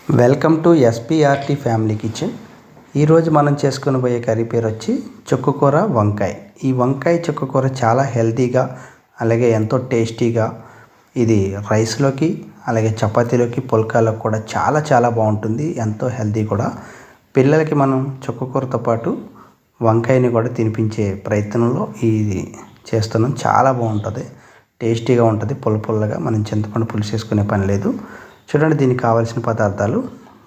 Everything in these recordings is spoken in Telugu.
Welcome to SPRT family kitchen. ఈరోజు మనం చేసుకుని కర్రీ పేరు వచ్చి చుక్కకూర వంకాయ. ఈ వంకాయ చుక్కకూర చాలా హెల్తీగా అలాగే ఎంతో టేస్టీగా ఇది రైస్లోకి అలాగే చపాతీలోకి పుల్కాలకు కూడా చాలా చాలా బాగుంటుంది. ఎంతో హెల్తీ కూడా. పిల్లలకి మనం చుక్కకూరతో పాటు వంకాయని కూడా తినిపించే ప్రయత్నంలో ఇది చేస్తున్నాం. చాలా బాగుంటుంది, టేస్టీగా ఉంటుంది. పుల్లగా మనం చింతపండు పులుసు వేసుకునే పని లేదు. చూడండి, దీనికి కావాల్సిన పదార్థాలు: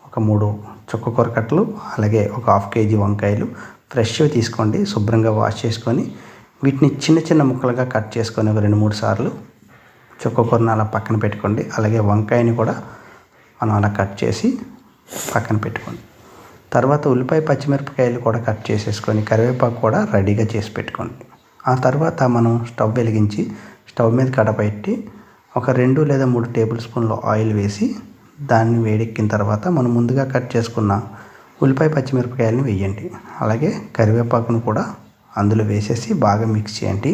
ఒక 3 చుక్కకూర కట్టలు, అలాగే ఒక 1/2 కేజీ వంకాయలు ఫ్రెష్గా తీసుకోండి. శుభ్రంగా వాష్ చేసుకొని వీటిని చిన్న చిన్న ముక్కలుగా కట్ చేసుకొని ఒక 2-3 సార్లు చుక్కకూరను అలా పక్కన పెట్టుకోండి. అలాగే వంకాయని కూడా మనం అలా కట్ చేసి పక్కన పెట్టుకోండి. తర్వాత ఉల్లిపాయ పచ్చిమిరపకాయలు కూడా కట్ చేసేసుకొని కరివేపాకు కూడా రెడీగా చేసి పెట్టుకోండి. ఆ తర్వాత మనం స్టవ్ వెలిగించి స్టవ్ మీద కడపెట్టి ఒక 2 లేదా 3 టేబుల్ స్పూన్లు ఆయిల్ వేసి దాన్ని వేడెక్కిన తర్వాత మనం ముందుగా కట్ చేసుకున్న ఉల్లిపాయ పచ్చిమిరపకాయలని వేయండి. అలాగే కరివేపాకును కూడా అందులో వేసేసి బాగా మిక్స్ చేయండి.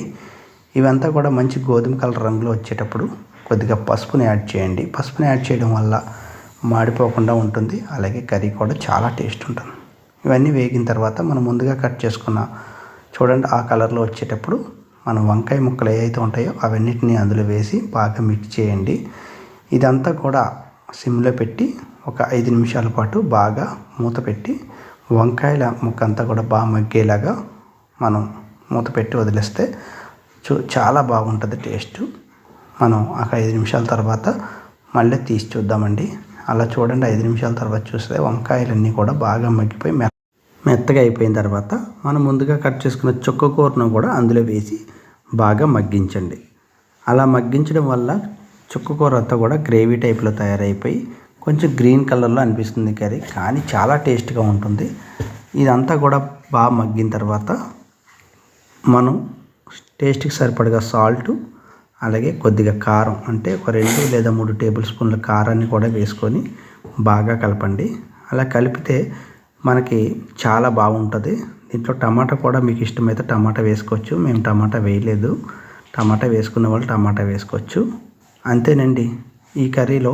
ఇవంతా కూడా మంచి గోధుమ కలర్ రంగులో వచ్చేటప్పుడు కొద్దిగా పసుపుని యాడ్ చేయండి. పసుపుని యాడ్ చేయడం వల్ల మాడిపోకుండా ఉంటుంది, అలాగే కర్రీ కూడా చాలా టేస్ట్ ఉంటుంది. ఇవన్నీ వేగిన తర్వాత మనం ముందుగా కట్ చేసుకున్న చూడండి ఆ కలర్లో వచ్చేటప్పుడు మనం వంకాయ ముక్కలు ఏవైతే ఉంటాయో అవన్నిటిని అందులో వేసి బాగా మిక్స్ చేయండి. ఇదంతా కూడా సిమ్లో పెట్టి ఒక 5 నిమిషాల పాటు బాగా మూత పెట్టి వంకాయల ముక్క అంతా కూడా బాగా మగ్గేలాగా మనం మూత పెట్టి వదిలేస్తే చాలా బాగుంటుంది టేస్ట్. మనం ఒక 5 నిమిషాల తర్వాత మళ్ళీ తీసి చూద్దామండి. అలా చూడండి, 5 నిమిషాల తర్వాత చూస్తే వంకాయలన్నీ కూడా బాగా మగ్గిపోయి మెత్తగా అయిపోయిన తర్వాత మనం ముందుగా కట్ చేసుకున్న చుక్కకూరను కూడా అందులో వేసి బాగా మగ్గించండి. అలా మగ్గించడం వల్ల చుక్కకూర అంతా కూడా గ్రేవీ టైప్లో తయారైపోయి కొంచెం గ్రీన్ కలర్లో అనిపిస్తుంది కర్రీ, కానీ చాలా టేస్ట్గా ఉంటుంది. ఇదంతా కూడా బాగా మగ్గిన తర్వాత మనం టేస్ట్కి సరిపడగా సాల్టు అలాగే కొద్దిగా కారం, అంటే ఒక 2 లేదా 3 టేబుల్ స్పూన్ల కారాన్ని కూడా వేసుకొని బాగా కలపండి. అలా కలిపితే మనకి చాలా బాగుంటుంది. దీంట్లో టమాటా కూడా మీకు ఇష్టమైతే టమాటా వేసుకోవచ్చు. మేము టమాటా వేయలేదు. టమాటా వేసుకున్న వాళ్ళు టమాటా వేసుకోవచ్చు. అంతేనండి. ఈ కర్రీలో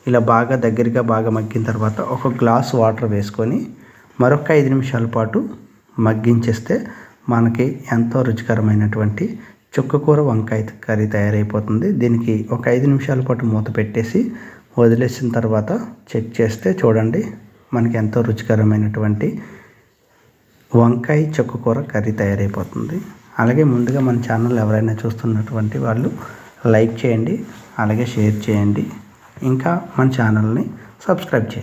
ఇలా బాగా దగ్గరగా బాగా మగ్గిన తర్వాత ఒక గ్లాస్ వాటర్ వేసుకొని మరొక 5 నిమిషాల పాటు మగ్గించేస్తే మనకి ఎంతో రుచికరమైనటువంటి చుక్కకూర వంకాయ కర్రీ తయారైపోతుంది. దీనికి ఒక 5 నిమిషాల పాటు మూత పెట్టేసి వదిలేసిన తర్వాత చెక్ చేస్తే చూడండి, మనకి ఎంతో రుచికరమైనటువంటి వంకాయ చుక్కకూర కర్రీ తయారైపోతుంది. అలాగే ముందుగా మన ఛానల్ ఎవరైనా చూస్తున్నటువంటి వాళ్ళు లైక్ చేయండి, అలాగే షేర్ చేయండి, ఇంకా మన ఛానల్ని సబ్స్క్రైబ్ చేయండి.